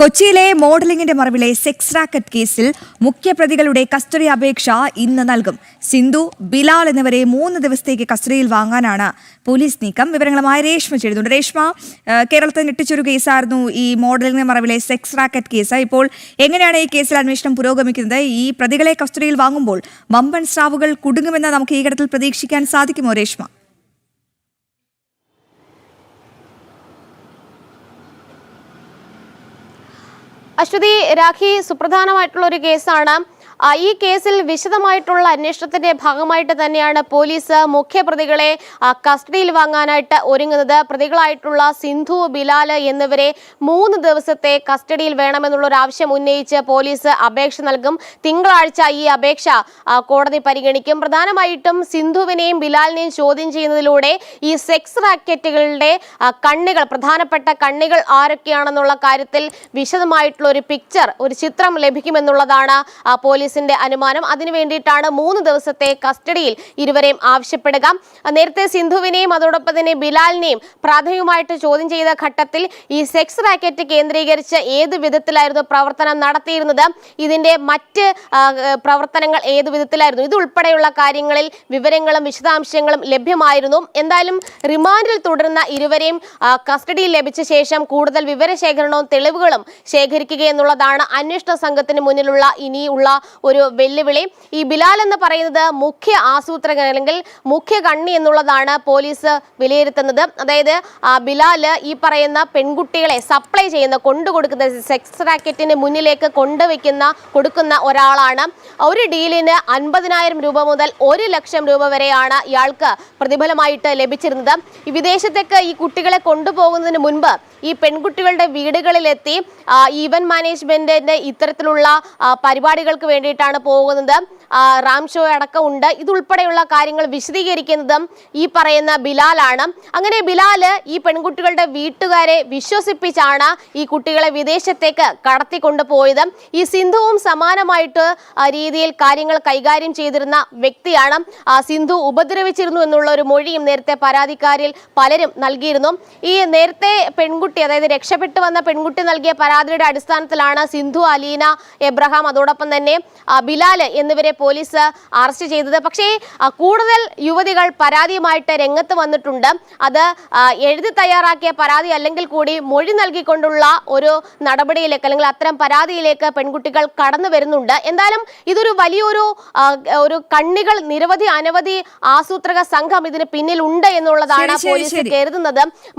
കൊച്ചിയിലെ മോഡലിംഗിന്റെ മറവിലെ sex racket കേസിൽ മുഖ്യപ്രതികളുടെ custody അപേക്ഷ ഇന്ന് നൽകും. സിന്ധു, ബിലാൽ എന്നിവരെ 3 ദിവസത്തേക്ക് കസ്റ്റഡിയിൽ വാങ്ങാനാണ് പോലീസ് നീക്കം. വിവരങ്ങളുമായി രേഷ്മ ചേരുന്നുണ്ട്. രേഷ്മ, കേരളത്തിൽ ഞെട്ടിച്ചൊരു കേസായിരുന്നു ഈ മോഡലിംഗിന്റെ മറവിലെ സെക്സ് റാക്കറ്റ് കേസ്. ഇപ്പോൾ എങ്ങനെയാണ് ഈ കേസിൽ അന്വേഷണം പുരോഗമിക്കുന്നത്? ഈ പ്രതികളെ കസ്റ്റഡിയിൽ വാങ്ങുമ്പോൾ വമ്പൻ സ്രാവുകൾ കുടുങ്ങുമെന്ന് നമുക്ക് ഈ ഘട്ടത്തിൽ പ്രതീക്ഷിക്കാൻ സാധിക്കുമോ രേഷ്മ? അശ്വതി, രാഖി, സുപ്രധാനമായിട്ടുള്ള ഒരു കേസാണ്. ഈ കേസിൽ വിശദമായിട്ടുള്ള അന്വേഷണത്തിന്റെ ഭാഗമായിട്ട് തന്നെയാണ് പോലീസ് മുഖ്യപ്രതികളെ കസ്റ്റഡിയിൽ വാങ്ങാനായിട്ട് ഒരുങ്ങുന്നത്. പ്രതികളായിട്ടുള്ള സിന്ധു, ബിലാൽ എന്നിവരെ 3 ദിവസത്തെ കസ്റ്റഡിയിൽ വേണമെന്നുള്ള ഒരു ആവശ്യം ഉന്നയിച്ച് പോലീസ് അപേക്ഷ നൽകും. തിങ്കളാഴ്ച ഈ അപേക്ഷ കോടതി പരിഗണിക്കും. പ്രധാനമായിട്ടും സിന്ധുവിനെയും ബിലാലിനെയും ചോദ്യം ചെയ്യുന്നതിലൂടെ ഈ സെക്സ് റാക്കറ്റുകളുടെ പ്രധാനപ്പെട്ട കണ്ണികൾ ആരൊക്കെയാണെന്നുള്ള കാര്യത്തിൽ വിശദമായിട്ടുള്ള ഒരു പിക്ചർ, ഒരു ചിത്രം ലഭിക്കുമെന്നുള്ളതാണ് പോലീസിന്റെ അനുമാനം. അതിനു വേണ്ടിയിട്ടാണ് 3 ദിവസത്തെ കസ്റ്റഡിയിൽ ഇരുവരെയും ആവശ്യപ്പെടുക. നേരത്തെ സിന്ധുവിനെയും അതോടൊപ്പം തന്നെ ബിലാലിനെയും പ്രാഥമികമായിട്ട് ചോദ്യം ചെയ്ത ഘട്ടത്തിൽ ഈ സെക്സ് റാക്കറ്റ് കേന്ദ്രീകരിച്ച് ഏത് വിധത്തിലായിരുന്നു പ്രവർത്തനം നടത്തിയിരുന്നത്, ഇതിന്റെ മറ്റ് പ്രവർത്തനങ്ങൾ ഏത് വിധത്തിലായിരുന്നു, ഇതുൾപ്പെടെയുള്ള കാര്യങ്ങളിൽ വിവരങ്ങളും വിശദാംശങ്ങളും ലഭ്യമായിരുന്നു. എന്തായാലും റിമാൻഡിൽ തുടരുന്ന ഇരുവരെയും കസ്റ്റഡിയിൽ ലഭിച്ച ശേഷം കൂടുതൽ വിവരശേഖരണവും തെളിവുകളും ശേഖരിക്കുക എന്നുള്ളതാണ് അന്വേഷണ സംഘത്തിന് മുന്നിലുള്ള ഇനിയുള്ള ഒരു വെല്ലുവിളി. ഈ ബിലാൽ എന്ന് പറയുന്നത് മുഖ്യ ആസൂത്രകൻ അല്ലെങ്കിൽ മുഖ്യ കണ്ണി എന്നുള്ളതാണ് പോലീസ് വിലയിരുത്തുന്നത്. അതായത് ബിലാൽ ഈ പറയുന്ന പെൺകുട്ടികളെ സപ്ലൈ ചെയ്യുന്ന, കൊണ്ടുകൊടുക്കുന്ന, സെക്സ് റാക്കറ്റിന് മുന്നിലേക്ക് കൊടുക്കുന്ന ഒരാളാണ്. ഒരു ഡീലിന് 50,000 രൂപ മുതൽ 1 ലക്ഷം രൂപ വരെയാണ് ഇയാൾക്ക് പ്രതിഫലമായിട്ട് ലഭിച്ചിരുന്നത്. ഈ വിദേശത്തേക്ക് ഈ കുട്ടികളെ കൊണ്ടുപോകുന്നതിന് മുൻപ് ഈ പെൺകുട്ടികളുടെ വീടുകളിലെത്തി ഈവന്റ് മാനേജ്മെന്റിന്റെ ഇത്തരത്തിലുള്ള പരിപാടികൾക്ക് വേണ്ടിയിട്ടാണ് പോകുന്നത്. റാം ഷോ അടക്കം ഉണ്ട്. ഇതുൾപ്പെടെയുള്ള കാര്യങ്ങൾ വിശദീകരിക്കുന്നതും ഈ പറയുന്ന ബിലാലാണ്. അങ്ങനെ ബിലാൽ ഈ പെൺകുട്ടികളുടെ വീട്ടുകാരെ വിശ്വസിപ്പിച്ചാണ് ഈ കുട്ടികളെ വിദേശത്തേക്ക് കടത്തിക്കൊണ്ടുപോയത്. ഈ സിന്ധുവും സമാനമായിട്ട് രീതിയിൽ കാര്യങ്ങൾ കൈകാര്യം ചെയ്തിരുന്ന വ്യക്തിയാണ്. സിന്ധു ഉപദ്രവിച്ചിരുന്നു എന്നുള്ള ഒരു മൊഴിയും നേരത്തെ പരാതിക്കാരിൽ പലരും നൽകിയിരുന്നു. ഈ നേരത്തെ പെൺകുട്ടി, അതായത് രക്ഷപ്പെട്ടു വന്ന പെൺകുട്ടി നൽകിയ പരാതിയുടെ അടിസ്ഥാനത്തിലാണ് സിന്ധു, അലീന, എബ്രഹാം, അതോടൊപ്പം തന്നെ ബിലാൽ എന്നിവരെ പോലീസ് അറസ്റ്റ് ചെയ്തത്. പക്ഷേ കൂടുതൽ യുവതികൾ പരാതിയുമായിട്ട് രംഗത്ത് വന്നിട്ടുണ്ട്. അത് എഴുതി തയ്യാറാക്കിയ പരാതി അല്ലെങ്കിൽ കൂടി മൊഴി നൽകിക്കൊണ്ടുള്ള ഒരു നടപടിയിലേക്ക് അല്ലെങ്കിൽ അത്തരം പരാതിയിലേക്ക് പെൺകുട്ടികൾ കടന്നു വരുന്നുണ്ട്. എന്തായാലും ഇതൊരു വലിയൊരു കണ്ണികൾ, അനവധി ആസൂത്രക സംഘം ഇതിന് പിന്നിലുണ്ട് എന്നുള്ളതാണ് പോലീസ് കരുതുന്നത്.